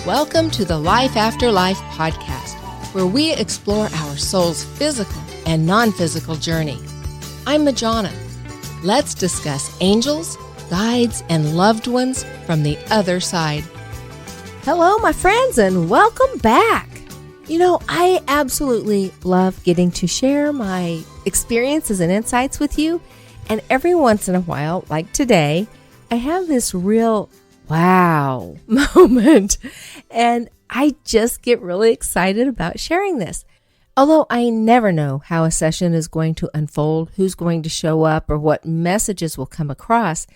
Welcome to the Life After Life podcast, where we explore our soul's physical and non-physical journey. I'm Majona. Let's discuss angels, guides, and loved ones from the other side. Hello, my friends, and welcome back. You know, I absolutely love getting to share my experiences and insights with you. And every once in a while, like today, I have this real wow moment. And I just get really excited about sharing this. Although I never know how a session is going to unfold, who's going to show up, or what messages will come across,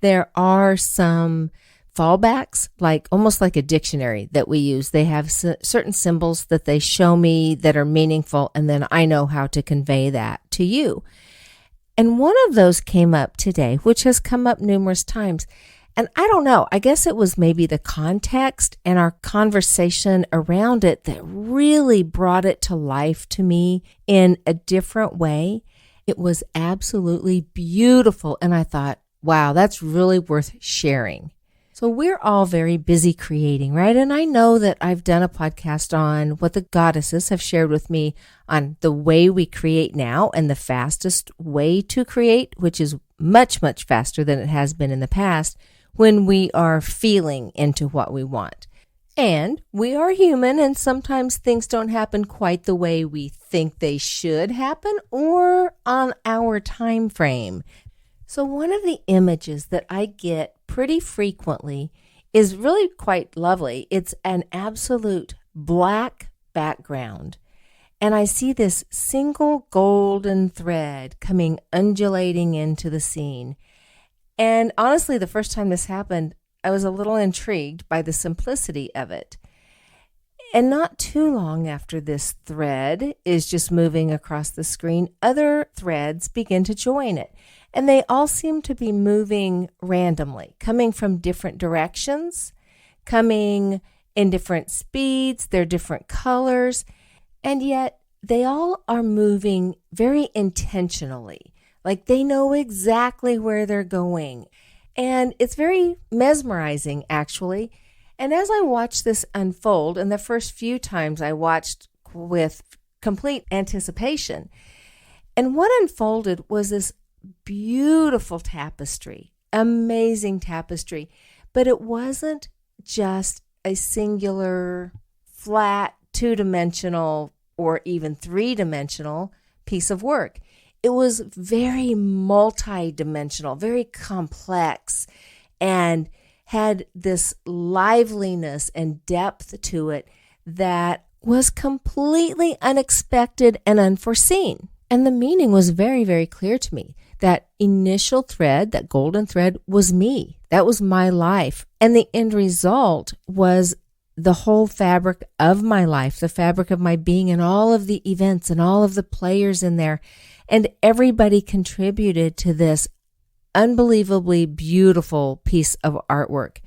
there are some fallbacks, almost like a dictionary that we use. They have certain symbols that they show me that are meaningful, and then I know how to convey that to you. And one of those came up today, which has come up numerous times. And I don't know, I guess it was maybe the context and our conversation around it that really brought it to life to me in a different way. It was absolutely beautiful. And I thought, wow, that's really worth sharing. So we're all very busy creating, right? And I know that I've done a podcast on what the goddesses have shared with me on the way we create now and the fastest way to create, which is much, much faster than it has been in the past when we are feeling into what we want. And we are human, and sometimes things don't happen quite the way we think they should happen or on our time frame. So one of the images that I get pretty frequently is really quite lovely. It's an absolute black background. And I see this single golden thread coming undulating into the scene. And honestly, the first time this happened, I was a little intrigued by the simplicity of it. And not too long after this thread is just moving across the screen, other threads begin to join it. And they all seem to be moving randomly, coming from different directions, coming in different speeds, they're different colors, and yet they all are moving very intentionally. Like they know exactly where they're going. And it's very mesmerizing, actually. And as I watched this unfold, and the first few times I watched with complete anticipation, and what unfolded was this beautiful tapestry, amazing tapestry. But it wasn't just a singular, flat, two-dimensional, or even three-dimensional piece of work. It was very multi-dimensional, very complex, and had this liveliness and depth to it that was completely unexpected and unforeseen. And the meaning was very, very clear to me. That initial thread, that golden thread, was me. That was my life. And the end result was the whole fabric of my life, the fabric of my being, and all of the events and all of the players in there. And everybody contributed to this unbelievably beautiful piece of artwork.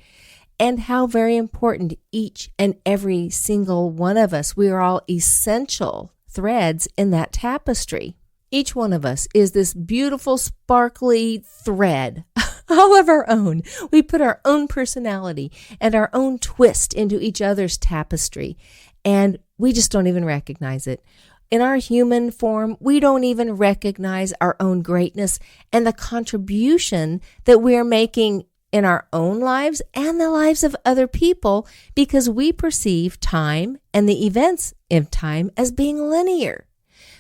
And how very important each and every single one of us, we are all essential threads in that tapestry. Each one of us is this beautiful, sparkly thread, all of our own. We put our own personality and our own twist into each other's tapestry, and we just don't even recognize it. In our human form, we don't even recognize our own greatness and the contribution that we're making in our own lives and the lives of other people, because we perceive time and the events in time as being linear.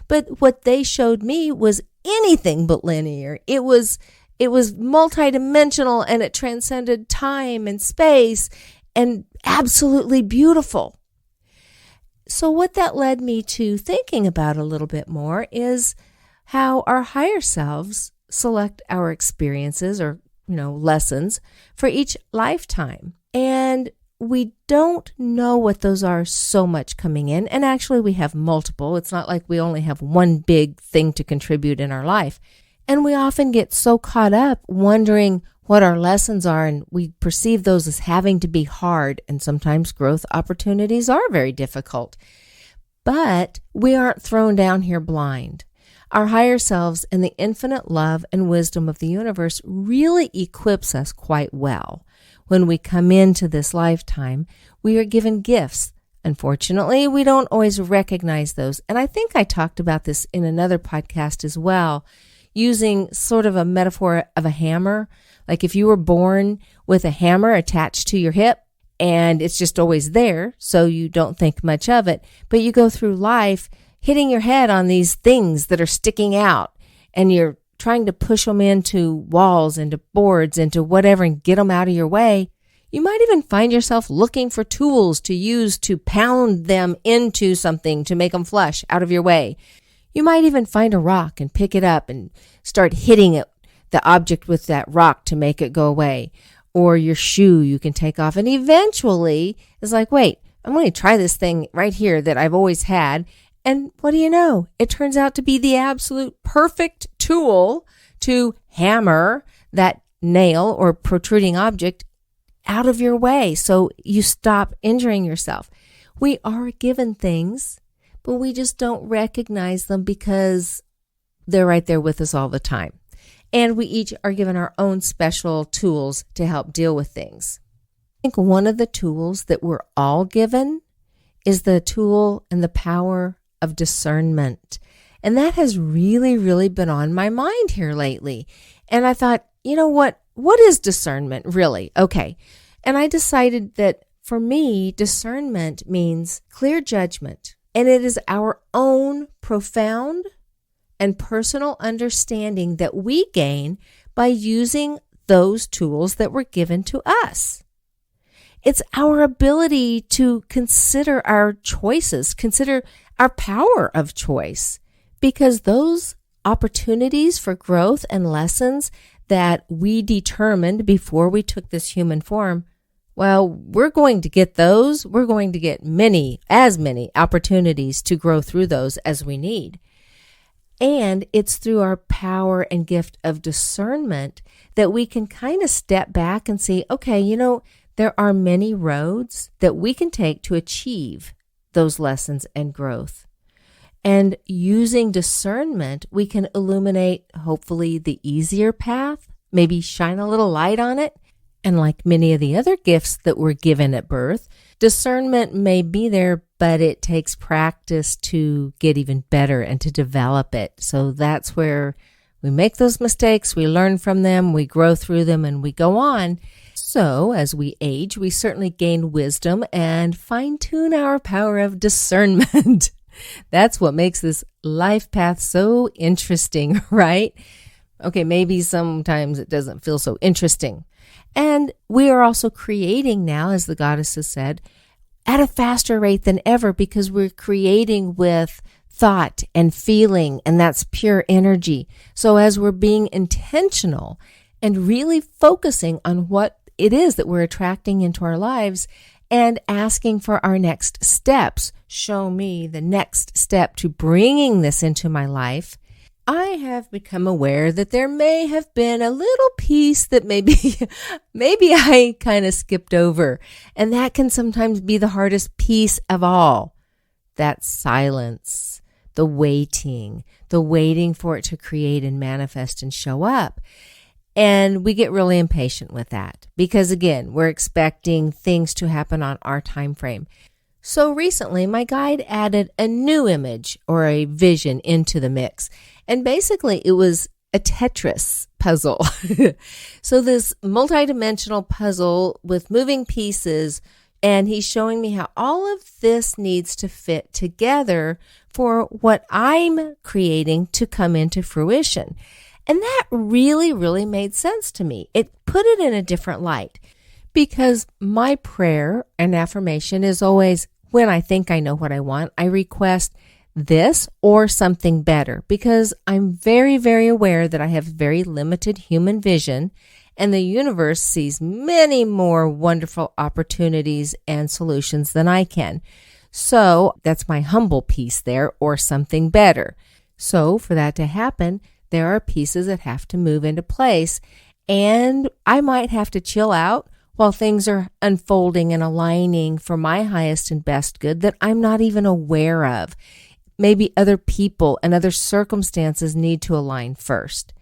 But what they showed me was anything but linear. It was multidimensional, and it transcended time and space, and absolutely beautiful. So what that led me to thinking about a little bit more is how our higher selves select our experiences or, lessons for each lifetime. And we don't know what those are so much coming in. And actually we have multiple. It's not like we only have one big thing to contribute in our life. And we often get so caught up wondering what our lessons are, and we perceive those as having to be hard, and sometimes growth opportunities are very difficult. But we aren't thrown down here blind. Our higher selves and the infinite love and wisdom of the universe really equips us quite well. when we come into this lifetime, we are given gifts. Unfortunately, we don't always recognize those. And I think I talked about this in another podcast as well, using sort of a metaphor of a hammer. Like if you were born with a hammer attached to your hip and it's just always there, so you don't think much of it, but you go through life hitting your head on these things that are sticking out, and you're trying to push them into walls, into boards, into whatever, and get them out of your way. You might even find yourself looking for tools to use to pound them into something to make them flush out of your way. You might even find a rock and pick it up and start hitting it, the object with that rock, to make it go away. Or your shoe you can take off, and eventually it's like, wait, I'm going to try this thing right here that I've always had. And what do you know? It turns out to be the absolute perfect tool to hammer that nail or protruding object out of your way so you stop injuring yourself. We are given things, but we just don't recognize them because they're right there with us all the time. And we each are given our own special tools to help deal with things. I think one of the tools that we're all given is the tool and the power of discernment. And that has really, really been on my mind here lately. And I thought, you know what? What is discernment really? Okay. And I decided that for me, discernment means clear judgment. And it is our own profound and personal understanding that we gain by using those tools that were given to us. It's our ability to consider our choices, consider our power of choice, because those opportunities for growth and lessons that we determined before we took this human form, well, we're going to get those. We're going to get as many opportunities to grow through those as we need. And it's through our power and gift of discernment that we can kind of step back and see, okay, there are many roads that we can take to achieve those lessons and growth. And using discernment, we can illuminate, hopefully, the easier path, maybe shine a little light on it. And like many of the other gifts that were given at birth, discernment may be there, but it takes practice to get even better and to develop it. So that's where we make those mistakes, we learn from them, we grow through them, and we go on. So as we age, we certainly gain wisdom and fine-tune our power of discernment. That's what makes this life path so interesting, right? Okay, maybe sometimes it doesn't feel so interesting. And we are also creating now, as the goddess has said, at a faster rate than ever, because we're creating with thought and feeling, and that's pure energy. So as we're being intentional and really focusing on what it is that we're attracting into our lives and asking for our next steps, show me the next step to bringing this into my life, I have become aware that there may have been a little piece that maybe I kind of skipped over. And that can sometimes be the hardest piece of all. That silence, the waiting for it to create and manifest and show up. And we get really impatient with that because, again, we're expecting things to happen on our time frame. So recently, my guide added a new image or a vision into the mix. And basically, it was a Tetris puzzle. So this multidimensional puzzle with moving pieces, and he's showing me how all of this needs to fit together for what I'm creating to come into fruition. And that really, really made sense to me. It put it in a different light because my prayer and affirmation is always, when I think I know what I want, I request this or something better, because I'm very, very aware that I have very limited human vision and the universe sees many more wonderful opportunities and solutions than I can. So that's my humble piece there, or something better. So for that to happen, there are pieces that have to move into place, and I might have to chill out while things are unfolding and aligning for my highest and best good that I'm not even aware of. Maybe other people and other circumstances need to align first.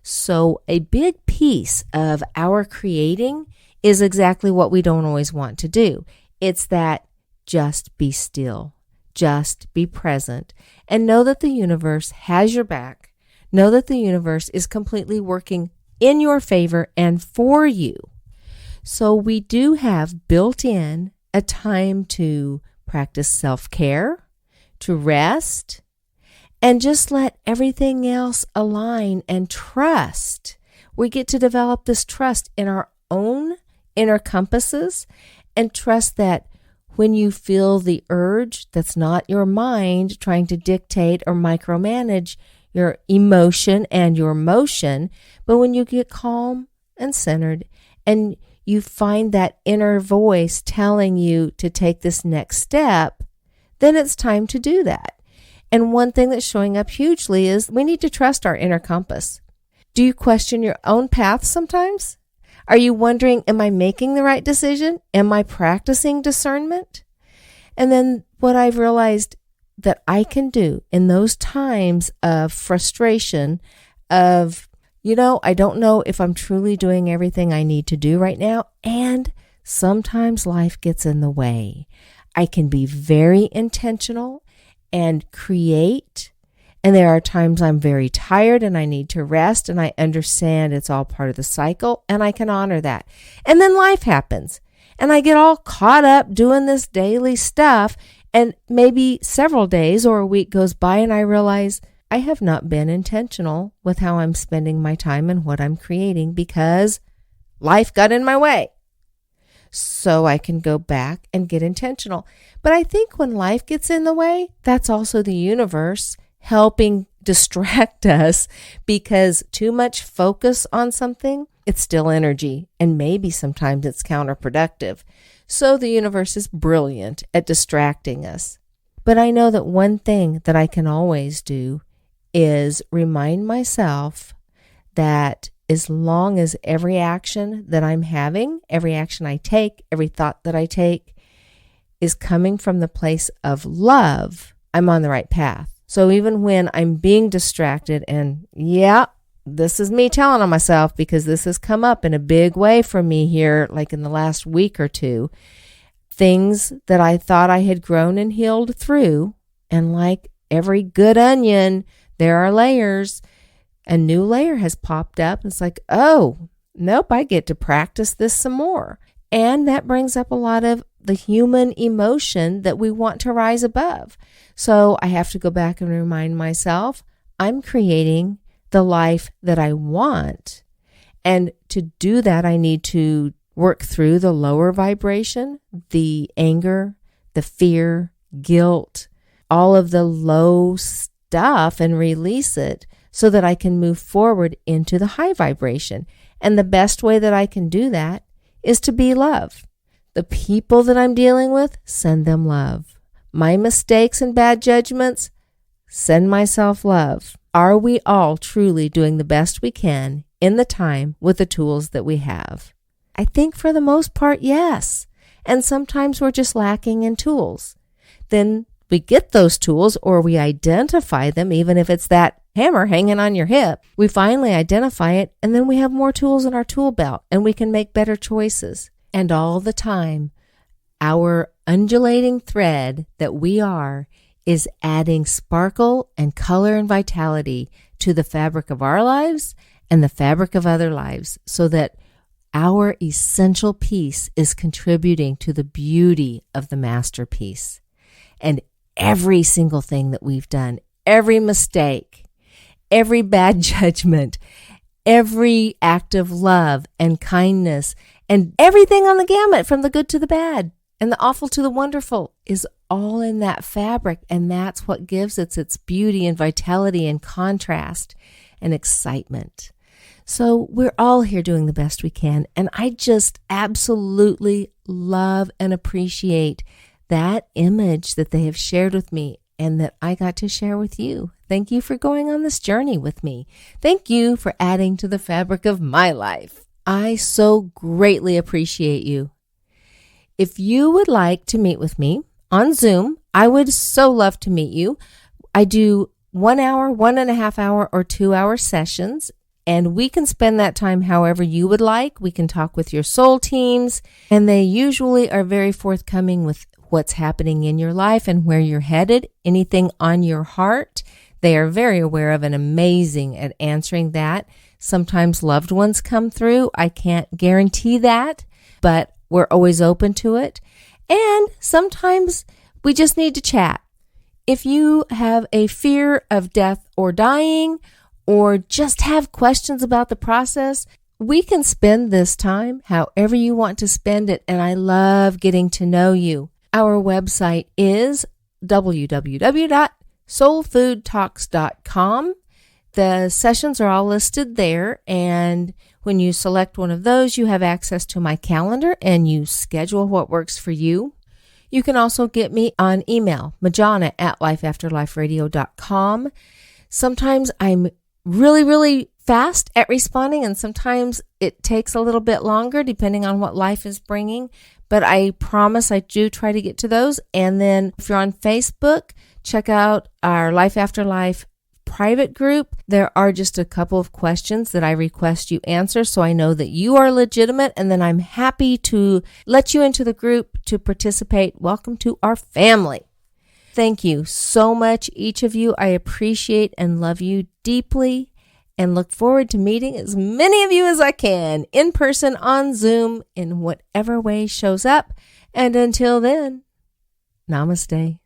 So a big piece of our creating is exactly what we don't always want to do. It's that just be still, just be present, and know that the universe has your back. Know that the universe is completely working in your favor and for you. So we do have built in a time to practice self-care, to rest, and just let everything else align and trust. We get to develop this trust in our own inner compasses and trust that when you feel the urge, that's not your mind trying to dictate or micromanage your emotion and your motion, but when you get calm and centered and you find that inner voice telling you to take this next step, then it's time to do that. And one thing that's showing up hugely is we need to trust our inner compass. Do you question your own path sometimes? Are you wondering, am I making the right decision? Am I practicing discernment? And then what I've realized that I can do in those times of frustration, of, I don't know if I'm truly doing everything I need to do right now, and sometimes life gets in the way. I can be very intentional and create. And there are times I'm very tired and I need to rest, and I understand it's all part of the cycle, and I can honor that. And then life happens and I get all caught up doing this daily stuff, and maybe several days or a week goes by and I realize I have not been intentional with how I'm spending my time and what I'm creating because life got in my way. So I can go back and get intentional. But I think when life gets in the way, that's also the universe helping distract us, because too much focus on something, it's still energy, and maybe sometimes it's counterproductive. So the universe is brilliant at distracting us. But I know that one thing that I can always do is remind myself that as long as every action that I'm having, every action I take, every thought that I take is coming from the place of love, I'm on the right path. So even when I'm being distracted, and this is me telling on myself because this has come up in a big way for me here, like in the last week or two, things that I thought I had grown and healed through, and like every good onion, there are layers. A new layer has popped up. It's like, oh, nope, I get to practice this some more. And that brings up a lot of the human emotion that we want to rise above. So I have to go back and remind myself, I'm creating the life that I want. And to do that, I need to work through the lower vibration, the anger, the fear, guilt, all of the low stuff, and release it so that I can move forward into the high vibration. And the best way that I can do that is to be love. The people that I'm dealing with, send them love. My mistakes and bad judgments, send myself love. Are we all truly doing the best we can in the time with the tools that we have? I think for the most part, yes. And sometimes we're just lacking in tools. Then we get those tools, or we identify them, even if it's that hammer hanging on your hip. We finally identify it, and then we have more tools in our tool belt, and we can make better choices. And all the time, our undulating thread that we are is adding sparkle and color and vitality to the fabric of our lives and the fabric of other lives, so that our essential piece is contributing to the beauty of the masterpiece. And every single thing that we've done, every mistake, every bad judgment, every act of love and kindness, and everything on the gamut, from the good to the bad and the awful to the wonderful, is all in that fabric. And that's what gives it its beauty and vitality and contrast and excitement. So we're all here doing the best we can. And I just absolutely love and appreciate that image that they have shared with me and that I got to share with you. Thank you for going on this journey with me. Thank you for adding to the fabric of my life. I so greatly appreciate you. If you would like to meet with me on Zoom, I would so love to meet you. I do 1 hour, 1.5 hour, or 2 hour sessions And we can spend that time however you would like. We can talk with your soul teams, and they usually are very forthcoming with what's happening in your life and where you're headed, anything on your heart. They are very aware of and amazing at answering that. Sometimes loved ones come through. I can't guarantee that, but we're always open to it. And sometimes we just need to chat. If you have a fear of death or dying, or just have questions about the process, we can spend this time however you want to spend it, and I love getting to know you. Our website is www.soulfoodtalks.com. The sessions are all listed there, and when you select one of those, you have access to my calendar and you schedule what works for you. You can also get me on email, Majona@lifeafterliferadio.com. Sometimes I'm really fast at responding, and sometimes it takes a little bit longer depending on what life is bringing, but I promise I do try to get to those. And then if you're on Facebook, check out our Life After Life private group. There are just a couple of questions that I request you answer so I know that you are legitimate, and then I'm happy to let you into the group to participate. Welcome to our family. Thank you so much, each of you. I appreciate and love you deeply and look forward to meeting as many of you as I can in person, on Zoom, in whatever way shows up. And until then, namaste.